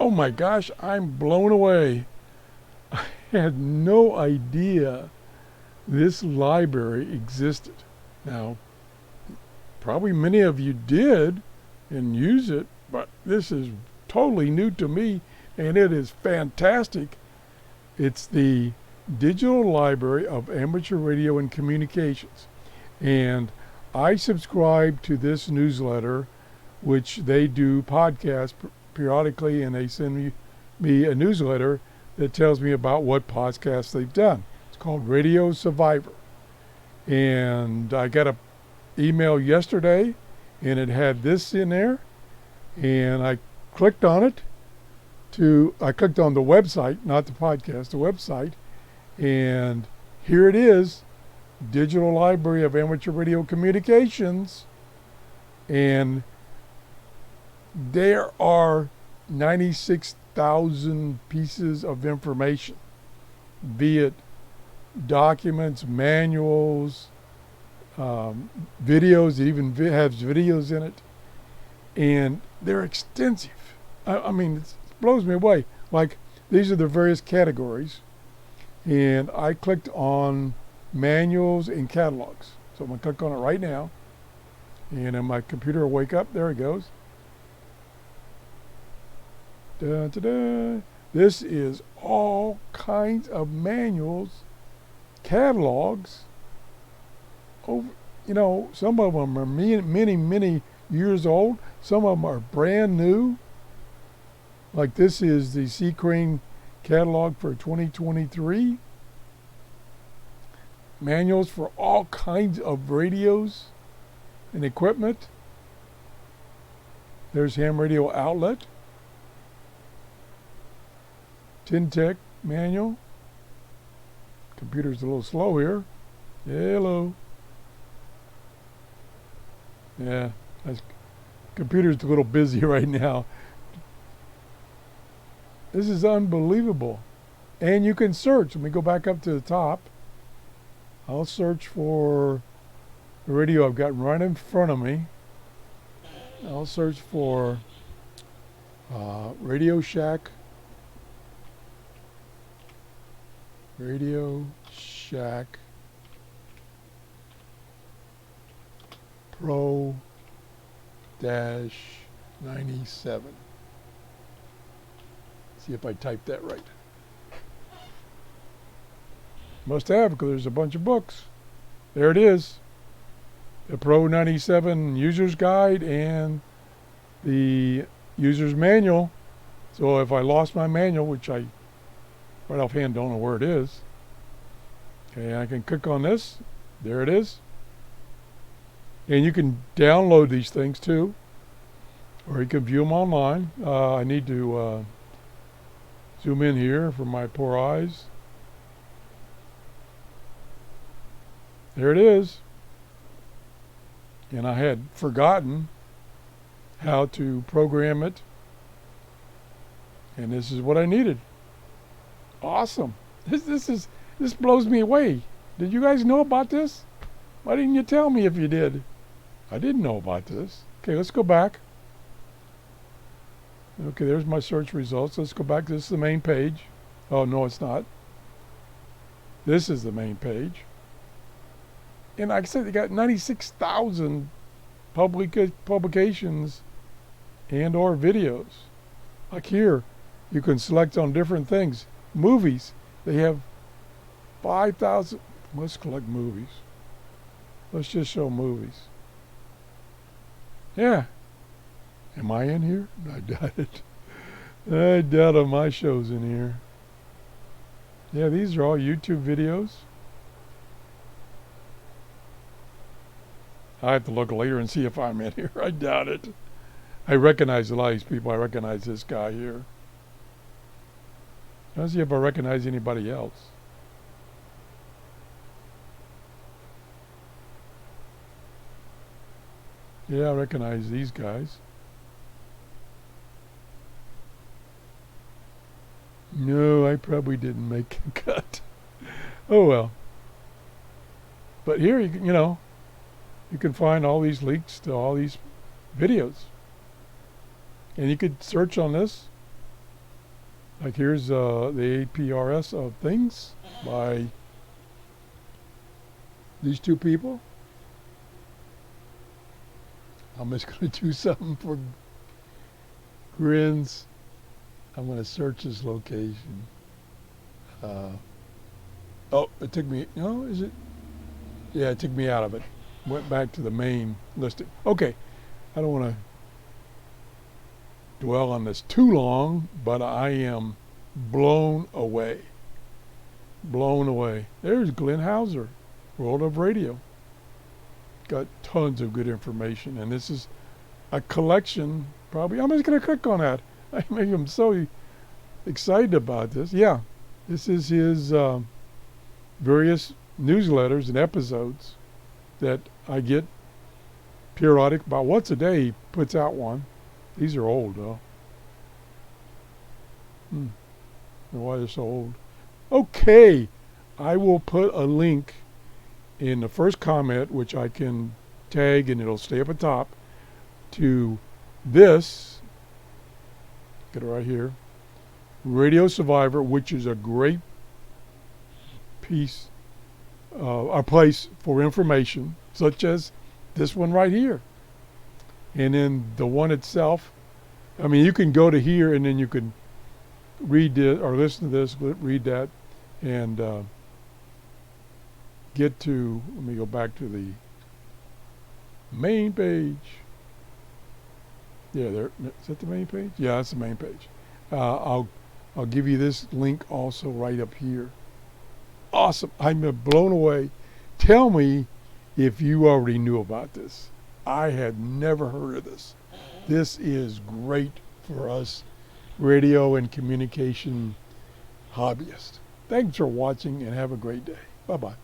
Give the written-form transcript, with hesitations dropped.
Oh my gosh, I'm blown away. I had no idea this library existed. Now, probably many of you did and use it, but this is totally new to me, and it is fantastic. It's the Digital Library of Amateur Radio and Communications. And I subscribe to this newsletter, which they do podcasts periodically, and they send me a newsletter that tells me about what podcasts they've done. It's called Radio Survivor. And I got an email yesterday, and it had this in there, and I clicked on it. I clicked on the website, not the podcast, the website, and here it is, Digital Library of Amateur Radio Communications, and there are 96,000 pieces of information, be it documents, manuals, videos. It even has videos in it, and they're extensive. I mean, it blows me away. Like, these are the various categories, and I clicked on manuals and catalogs. So I'm going to click on it right now, and then my computer will wake up. There it goes. Da, da, da. This is all kinds of manuals, catalogs. Over, some of them are many years old. Some of them are brand new. Like this is the Sea Crane catalog for 2023. Manuals for all kinds of radios and equipment. There's ham radio outlet. Tintec manual. Computer's a little slow here. Hello. Yeah, computer's a little busy right now. This is unbelievable. And you can search. Let me go back up to the top. I'll search for the radio I've got right in front of me. I'll search for Radio Shack. Radio Shack Pro -97. See if I type that right. Must have, because there's a bunch of books. There it is. The Pro 97 User's Guide and the User's Manual. So if I lost my manual, which I right offhand don't know where it is, okay, I can click on this. There it is. And you can download these things too, or you can view them online. I need to zoom in here for my poor eyes. There it is. And I had forgotten how to program it. And this is what I needed. Awesome. This blows me away. Did you guys know about this? Why didn't you tell me if you did? I didn't know about this. Okay, let's go back. Okay, there's my search results. Let's go back. This is the main page. Oh, no, it's not. This is the main page. And like I said, they got 96,000 publications and or videos. Like here, you can select on different things. Movies. They have 5,000. Let's collect movies. Let's just show movies. Yeah. Am I in here? I doubt it. I doubt my show's in here. Yeah, these are all YouTube videos. I have to look later and see if I'm in here. I doubt it. I recognize a lot of these people. I recognize this guy here. Let's see if I recognize anybody else. Yeah, I recognize these guys. No, I probably didn't make a cut. Oh well. But here, you can find all these links to all these videos. And you could search on this. Like here's the TRRS of things by these two people. I'm just going to do something for grins. I'm going to search this location. Oh, it took me, no, is it? Yeah, it took me out of it. Went back to the main listing. Okay, I don't want to dwell on this too long, but I am blown away. Blown away. There's Glenn Hauser, World of Radio. Got tons of good information, and this is a collection. Probably, I'm just going to click on that. I'm so excited about this. Yeah, this is his various newsletters and episodes that I get periodic. About once a day he puts out one. These are old though. I don't know why they're so old. Okay, I will put a link in the first comment, which I can tag and it'll stay up at top, to this. Get it right here. Radio Survivor, which is a great piece, a place for information, such as this one right here. And then the one itself, I mean, you can go to here and then you can read it or listen to this, read that, and get to, let me go back to the main page. Yeah, there, is that the main page? Yeah, that's the main page. I'll give you this link also right up here. Awesome. I'm blown away. Tell me if you already knew about this. I had never heard of this. This is great for us radio and communication hobbyists. Thanks for watching and have a great day. Bye-bye.